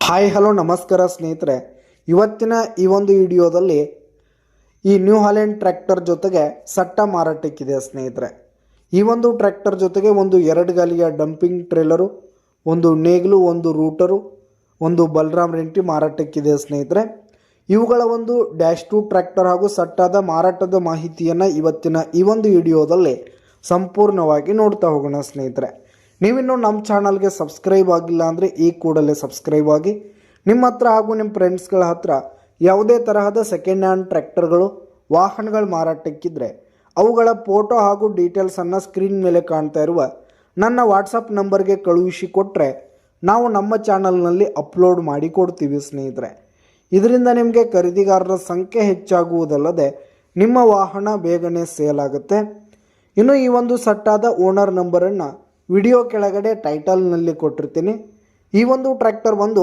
Hi hello ನಮಸ್ಕಾರ ಸ್ನೇಹಿತರೆ, ಇವತ್ತಿನ ಈ ಒಂದು ವಿಡಿಯೋದಲ್ಲಿ ಈ ನ್ಯೂ ಹಾಲೆಂಡ್ ಟ್ರ್ಯಾಕ್ಟರ್ ಜೊತೆಗೆ ಸಟ್ಟ ಮಾರಾಟಕ್ಕಿದೆ ಸ್ನೇಹಿತರೆ. ಈ ಒಂದು ಟ್ರ್ಯಾಕ್ಟರ್ ಜೊತೆಗೆ ಒಂದು 2 ಗಾಲಿಯ ಡಂಪಿಂಗ್ ಟ್ರೇಲರು, ಒಂದು ನೇಗಿಲು, ಒಂದು ರೂಟರು, ಒಂದು ಬಲರಾಮ್ ರೆಂಟಿ ಮಾರಾಟಕ್ಕಿದೆ ಸ್ನೇಹಿತರೆ. ಇವುಗಳ ಒಂದು ಡ್ಯಾಶ್ 2 ಟ್ರ್ಯಾಕ್ಟರ್ ಹಾಗೂ ಸಟ್ಟಾದ ಮಾರಾಟದ ಮಾಹಿತಿಯನ್ನು ಇವತ್ತಿನ ಈ ಒಂದು ವಿಡಿಯೋದಲ್ಲಿ ಸಂಪೂರ್ಣವಾಗಿ ನೋಡ್ತಾ ಹೋಗೋಣ ಸ್ನೇಹಿತರೆ. ನೀವಿನ್ನೂ ನಮ್ಮ ಚಾನಲ್ಗೆ ಸಬ್ಸ್ಕ್ರೈಬ್ ಆಗಿಲ್ಲ ಅಂದರೆ ಈ ಕೂಡಲೇ ಸಬ್ಸ್ಕ್ರೈಬ್ ಆಗಿ. ನಿಮ್ಮ ಹತ್ರ ಹಾಗೂ ನಿಮ್ಮ ಫ್ರೆಂಡ್ಸ್ಗಳ ಹತ್ರ ಯಾವುದೇ ತರಹದ ಸೆಕೆಂಡ್ ಹ್ಯಾಂಡ್ ಟ್ರ್ಯಾಕ್ಟರ್ಗಳು, ವಾಹನಗಳು ಮಾರಾಟಕ್ಕಿದ್ರೆ ಅವುಗಳ ಫೋಟೋ ಹಾಗೂ ಡೀಟೇಲ್ಸನ್ನು ಸ್ಕ್ರೀನ್ ಮೇಲೆ ಕಾಣ್ತಾ ಇರುವ ನನ್ನ ವಾಟ್ಸಪ್ ನಂಬರ್ಗೆ ಕಳುಹಿಸಿ ಕೊಟ್ಟರೆ ನಾವು ನಮ್ಮ ಚಾನಲ್ನಲ್ಲಿ ಅಪ್ಲೋಡ್ ಮಾಡಿ ಕೊಡ್ತೀವಿ ಸ್ನೇಹಿತರೆ. ಇದರಿಂದ ನಿಮಗೆ ಖರೀದಿಗಾರರ ಸಂಖ್ಯೆ ಹೆಚ್ಚಾಗುವುದಲ್ಲದೆ ನಿಮ್ಮ ವಾಹನ ಬೇಗನೆ ಸೇಲ್ ಆಗುತ್ತೆ. ಇನ್ನು ಈ ಒಂದು ಸಟ್ಟಾದ ಓನರ್ ನಂಬರನ್ನು ವಿಡಿಯೋ ಕೆಳಗಡೆ ಟೈಟಲ್ನಲ್ಲಿ ಕೊಟ್ಟಿರ್ತೀನಿ. ಈ ಒಂದು ಟ್ರ್ಯಾಕ್ಟರ್ ಬಂದು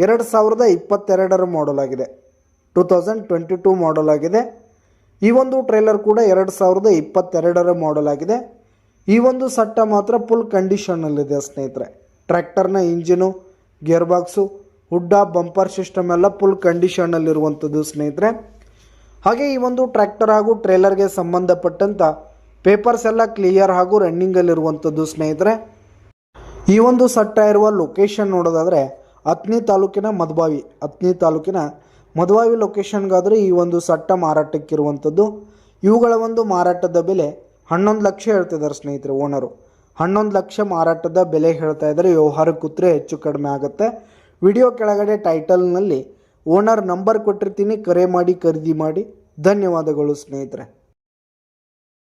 2022 ಮಾಡಲ್ ಆಗಿದೆ, 2022 ಮಾಡಲ್ ಆಗಿದೆ. ಈ ಒಂದು ಟ್ರೇಲರ್ ಕೂಡ 2022 ಮಾಡಲ್ ಆಗಿದೆ. ಈ ಒಂದು ಸಟ್ಟ ಮಾತ್ರ ಫುಲ್ ಕಂಡೀಷನ್ನಲ್ಲಿದೆ ಸ್ನೇಹಿತರೆ. ಟ್ರ್ಯಾಕ್ಟರ್ನ ಇಂಜಿನು, ಗೇರ್ ಬಾಕ್ಸು, ಹುಡ್ಡ, ಬಂಪರ್ ಸಿಸ್ಟಮ್ ಎಲ್ಲ ಫುಲ್ ಕಂಡೀಷನ್ನಲ್ಲಿರುವಂಥದ್ದು ಸ್ನೇಹಿತರೆ. ಹಾಗೆ ಈ ಒಂದು ಟ್ರ್ಯಾಕ್ಟರ್ ಹಾಗೂ ಟ್ರೇಲರ್ಗೆ ಸಂಬಂಧಪಟ್ಟಂಥ ಪೇಪರ್ಸ್ ಎಲ್ಲ ಕ್ಲಿಯರ್ ಹಾಗೂ ರನ್ನಿಂಗಲ್ಲಿರುವಂಥದ್ದು ಸ್ನೇಹಿತರೆ. ಈ ಒಂದು ಸಟ್ಟ ಇರುವ ಲೊಕೇಶನ್ ನೋಡೋದಾದರೆ ಅಥಣಿ ತಾಲೂಕಿನ ಮಧುವಾವಿ ಲೊಕೇಶನ್ಗಾದರೆ ಈ ಒಂದು ಸಟ್ಟ ಮಾರಾಟಕ್ಕಿರುವಂಥದ್ದು. ಇವುಗಳ ಒಂದು ಮಾರಾಟದ ಬೆಲೆ 11 ಲಕ್ಷ ಹೇಳ್ತಿದ್ದಾರೆ ಸ್ನೇಹಿತರೆ. ಓನರು 11 ಲಕ್ಷ ಮಾರಾಟದ ಬೆಲೆ ಹೇಳ್ತಾ ಇದ್ದಾರೆ. ವ್ಯವಹಾರ ಕೂತ್ರೆ ಹೆಚ್ಚು ಕಡಿಮೆ ಆಗುತ್ತೆ. ವಿಡಿಯೋ ಕೆಳಗಡೆ ಟೈಟಲ್ನಲ್ಲಿ ಓನರ್ ನಂಬರ್ ಕೊಟ್ಟಿರ್ತೀನಿ, ಕರೆ ಮಾಡಿ ಖರೀದಿ ಮಾಡಿ. ಧನ್ಯವಾದಗಳು ಸ್ನೇಹಿತರೆ.